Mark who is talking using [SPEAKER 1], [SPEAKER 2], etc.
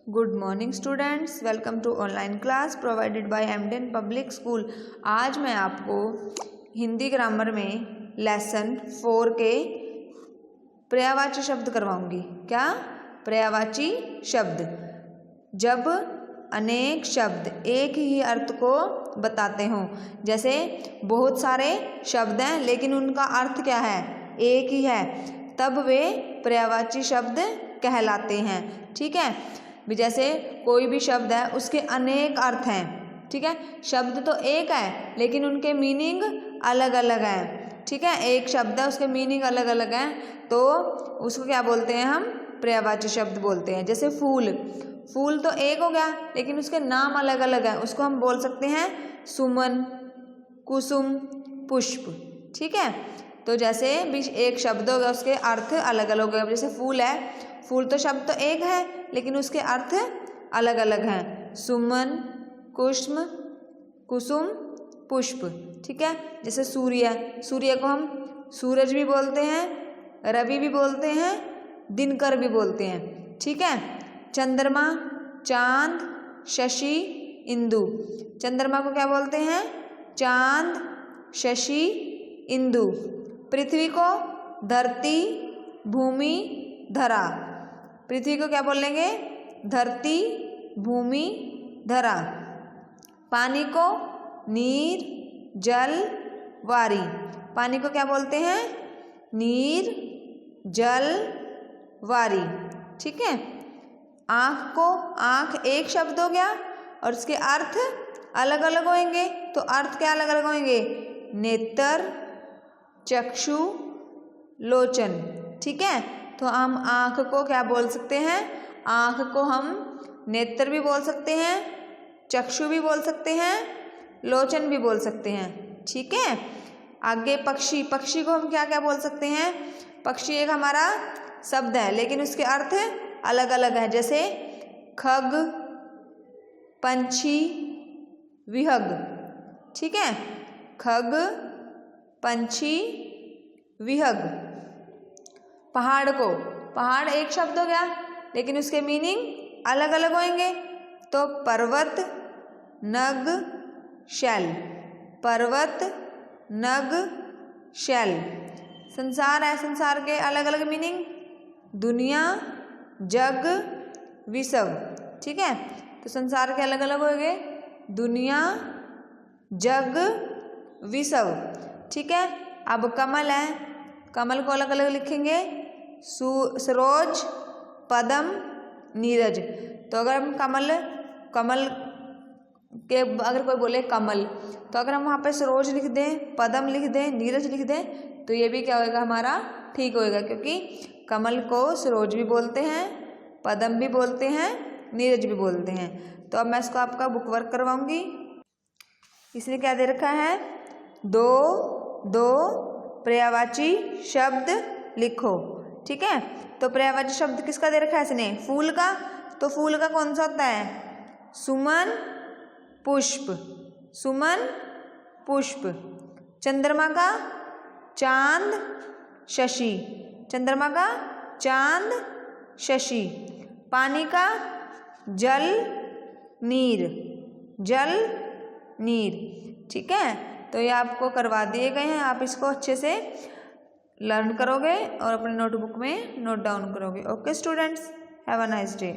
[SPEAKER 1] Good morning students, welcome to online class provided by Emden public school. आज मैं आपको Hindi grammar में lesson 4 के पर्यायवाची शब्द करवाऊंगी। क्या? पर्यायवाची शब्द। जब अनेक शब्द एक ही अर्थ को बताते हों, जैसे बहुत सारे शब्द हैं लेकिन उनका अर्थ क्या है? एक ही है, तब वे पर्यायवाची शब्द कहलाते हैं। ठीक है, जैसे कोई भी शब्द है उसके अनेक अर्थ हैं। ठीक है, शब्द तो एक है लेकिन उनके मीनिंग अलग अलग हैं। ठीक है, एक शब्द है उसके मीनिंग अलग अलग हैं, तो उसको क्या बोलते हैं? हम पर्यायवाची शब्द बोलते हैं। जैसे फूल, फूल तो एक हो गया लेकिन उसके नाम अलग अलग हैं, उसको हम बोल सकते हैं सुमन, कुसुम, पुष्प। ठीक है, तो जैसे भी एक शब्द हो गया उसके अर्थ अलग अलग हो गए। जैसे फूल है, फूल तो शब्द तो एक है लेकिन उसके अर्थ अलग अलग हैं, सुमन, कुष्म, कुसुम, पुष्प। ठीक है, जैसे सूर्य, सूर्य को हम सूरज भी बोलते हैं, रवि भी बोलते हैं, दिनकर भी बोलते हैं। ठीक है, चंद्रमा, चांद, शशि, इंदु। चंद्रमा को क्या बोलते हैं? चांद, शशि, इंदु। पृथ्वी को धरती, भूमि, धरा। पृथ्वी को क्या बोलेंगे? धरती, भूमि, धरा। पानी को नीर, जल, वारी। पानी को क्या बोलते हैं? नीर, जल, वारी। ठीक है, आँख को, आँख एक शब्द हो गया और उसके अर्थ अलग अलग होंगे, तो अर्थ क्या अलग अलग होंगे? नेत्र, चक्षु, लोचन। ठीक है, तो हम आँख को क्या बोल सकते हैं? आँख को हम नेत्र भी बोल सकते हैं, चक्षु भी बोल सकते हैं, लोचन भी बोल सकते हैं। ठीक है, आगे पक्षी, पक्षी को हम क्या क्या बोल सकते हैं? पक्षी एक हमारा शब्द है लेकिन उसके अर्थ अलग अलग हैं। जैसे खग, पंछी, विहग। ठीक है, खग, पंछी, विहग। पहाड़ को, पहाड़ एक शब्द हो गया लेकिन उसके मीनिंग अलग अलग होंगे, तो पर्वत, नग, शैल। पर्वत, नग, शैल। संसार है, संसार के अलग अलग मीनिंग, दुनिया, जग, विश्व। ठीक है, तो संसार के अलग अलग होंगे, दुनिया, जग, विश्व। ठीक है, अब कमल है, कमल को अलग अलग लिखेंगे, सरोज, पद्म, नीरज। तो अगर हम कमल, कमल के अगर कोई बोले कमल, तो अगर हम वहाँ पे सरोज लिख दें, पद्म लिख दें, नीरज लिख दें, तो ये भी क्या होएगा? हमारा ठीक होएगा, क्योंकि कमल को सरोज भी बोलते हैं, पद्म भी बोलते हैं, नीरज भी बोलते हैं। तो अब मैं इसको आपका बुक वर्क करवाऊंगी। इसने क्या दे रखा है? दो दो पर्यायवाची शब्द लिखो। ठीक है, तो पर्यायवाची शब्द किसका दे रखा है इसने? फूल का। तो फूल का कौन सा होता है? सुमन, पुष्प। सुमन, पुष्प। चंद्रमा का चांद, शशि। चंद्रमा का चांद, शशि। पानी का जल, नीर। जल, नीर। ठीक है, तो ये आपको करवा दिए गए हैं, आप इसको अच्छे से लर्न करोगे और अपने नोटबुक में नोट डाउन करोगे। Okay students, have a nice day.